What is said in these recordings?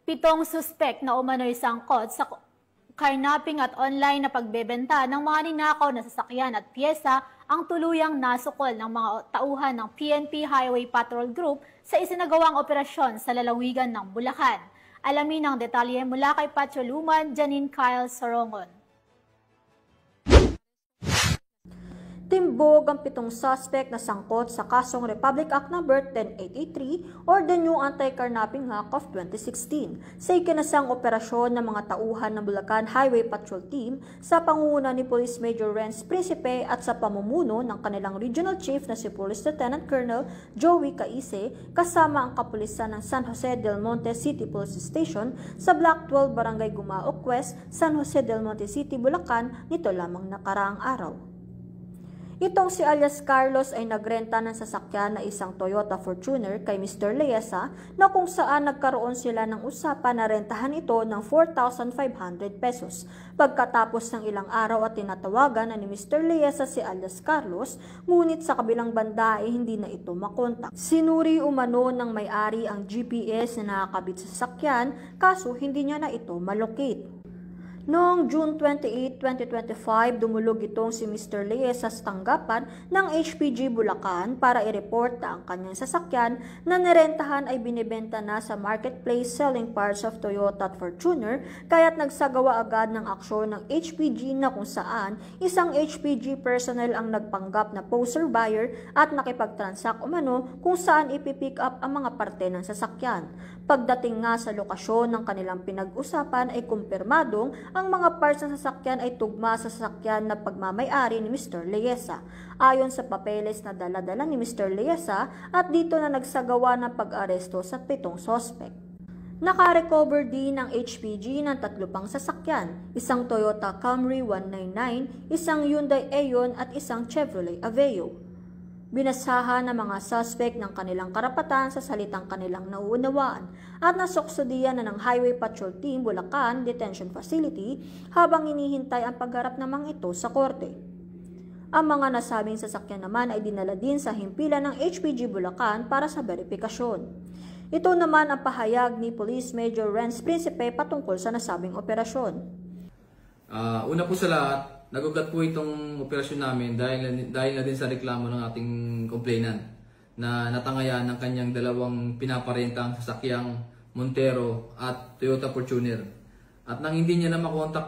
Pitong suspek na umano'y sangkot sa carnapping at online na pagbebenta ng mga ninakaw na sasakyan at piyesa ang tuluyang nasukol ng mga tauhan ng PNP Highway Patrol Group sa isinagawang operasyon sa lalawigan ng Bulacan. Alamin ang detalye mula kay Patroluman Janine Kyle Sorongon. Timbog ang 7 suspect na sangkot sa kasong Republic Act No. 10883 or the new Anti-Carnapping Act of 2016 sa ikinasang operasyon ng mga tauhan ng Bulacan Highway Patrol Team sa pangunguna ni Police Major Renz Principe at sa pamumuno ng kanilang Regional Chief na si Police Lieutenant Colonel Joey Caise kasama ang kapulisan ng San Jose del Monte City Police Station sa Block 12 Barangay Gumaok West, San Jose del Monte City, Bulacan nito lamang nakaraang araw. Itong si alias Carlos ay nagrenta ng sasakyan na isang Toyota Fortuner kay Mr. Leesa na kung saan nagkaroon sila ng usapan na rentahan ito ng 4,500 pesos. Pagkatapos ng ilang araw at tinatawagan na ni Mr. Leesa si alias Carlos, ngunit sa kabilang banda ay hindi na ito makontak. Sinuri umano ng may-ari ang GPS na nakakabit sa sasakyan kaso hindi niya na ito malocate. Noong June 28, 2025, dumulog itong si Mr. Leesa sa tanggapan ng HPG Bulacan para i-report na ang kanyang sasakyan na nirentahan ay binibenta na sa marketplace selling parts of Toyota at Fortuner kaya't nagsagawa agad ng aksyon ng HPG na kung saan isang HPG personnel ang nagpanggap na poser buyer at nakipag-transact umano kung saan ipipick up ang mga parte ng sasakyan. Pagdating nga sa lokasyon ng kanilang pinag-usapan ay kumpirmadong ang mga parts ng sasakyan ay tugma sa sasakyan na pagmamay-ari ni Mr. Leesa. Ayon sa papeles na dala-dala ni Mr. Leesa at dito na nagsagawa ng pag-aresto sa 7 suspect. Nakarecover din ng HPG ng 3 pang sasakyan, isang Toyota Camry 199, isang Hyundai Eon at isang Chevrolet Aveo. Binasahan ng mga suspect ng kanilang karapatan sa salitang kanilang nauunawaan at nasuksodiyan na ng Highway Patrol Team Bulacan Detention Facility habang hinihintay ang pagharap namang ito sa korte. Ang mga nasabing sasakyan naman ay dinala din sa himpilan ng HPG Bulacan para sa verifikasyon. Ito naman ang pahayag ni Police Major Renz Principe patungkol sa nasabing operasyon. Una po sa lahat, nagugat po itong operasyon namin dahil na din sa reklamo ng ating complainant na natangayan ng kanyang dalawang pinaparentang sasakyang Montero at Toyota Fortuner. At nang hindi niya na makontak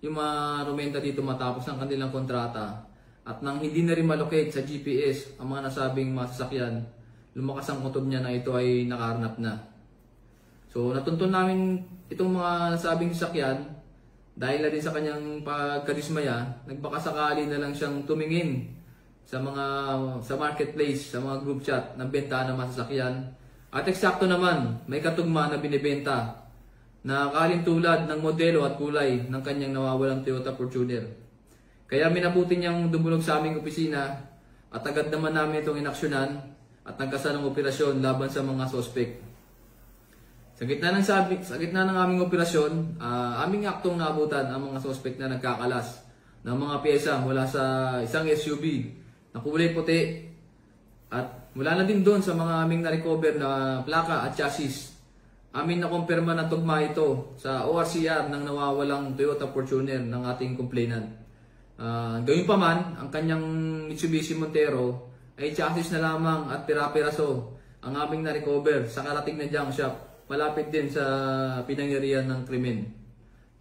yung mga rumenta dito matapos ang kanilang kontrata at nang hindi na rin malocate sa GPS ang mga nasabing mga sasakyan, lumakas ang kutob niya na ito ay nakaharnap na. So natuntun namin itong mga nasabing sasakyan. Dahil na din sa kanyang pagkadismaya, nagbakasakali na lang siyang tumingin sa marketplace, sa mga group chat ng benta ng mga sasakyan. At eksakto naman, may katugma na binibenta na kalintulad ng modelo at kulay ng kanyang nawawalang Toyota Fortuner. Kaya minabuti niyang dumulog sa aming opisina at agad naman namin itong inaksyonan at nagkasa ng operasyon laban sa mga sospek. Sa gitna ng aming operasyon, aming aktong naabutan ang mga sospek na nagkakalas ng mga pyesa mula sa isang SUV na kulay puti at mula na din doon sa mga aming na-recover na plaka at chassis. Amin na kumpirma na tugma ito sa ORCR ng nawawalang Toyota Fortuner ng ating complainant. Gayun pa man, ang kanyang Mitsubishi Montero ay chassis na lamang at pira-piraso ang aming na-recover sa karating na junk shop. Malapit din sa pinangyarihan ng krimen.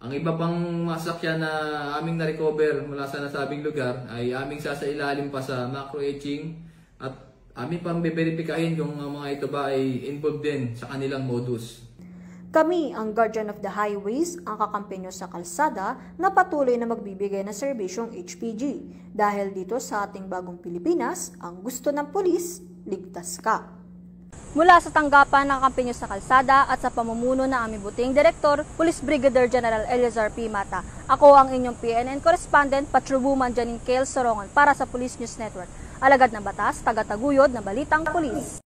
Ang iba pang masakyan na aming na-recover mula sa nasabing lugar ay aming sasailalim pa sa macro-etching at aming pang beberipikahin kung ang mga ito ba ay involved din sa kanilang modus. Kami, ang Guardian of the Highways, ang kakampi nyo sa kalsada na patuloy na magbibigay ng serbisyong HPG. Dahil dito sa ating bagong Pilipinas, ang gusto ng pulis, ligtas ka. Mula sa tanggapan ng kampanyo sa kalsada at sa pamumuno ng aming buting Direktor, Police Brigadier General Eleazar P. Mata. Ako ang inyong PNN Correspondent, Patroluman Janine Kyle Sorongon para sa Police News Network. Alagad ng batas, tagataguyod na balitang pulis.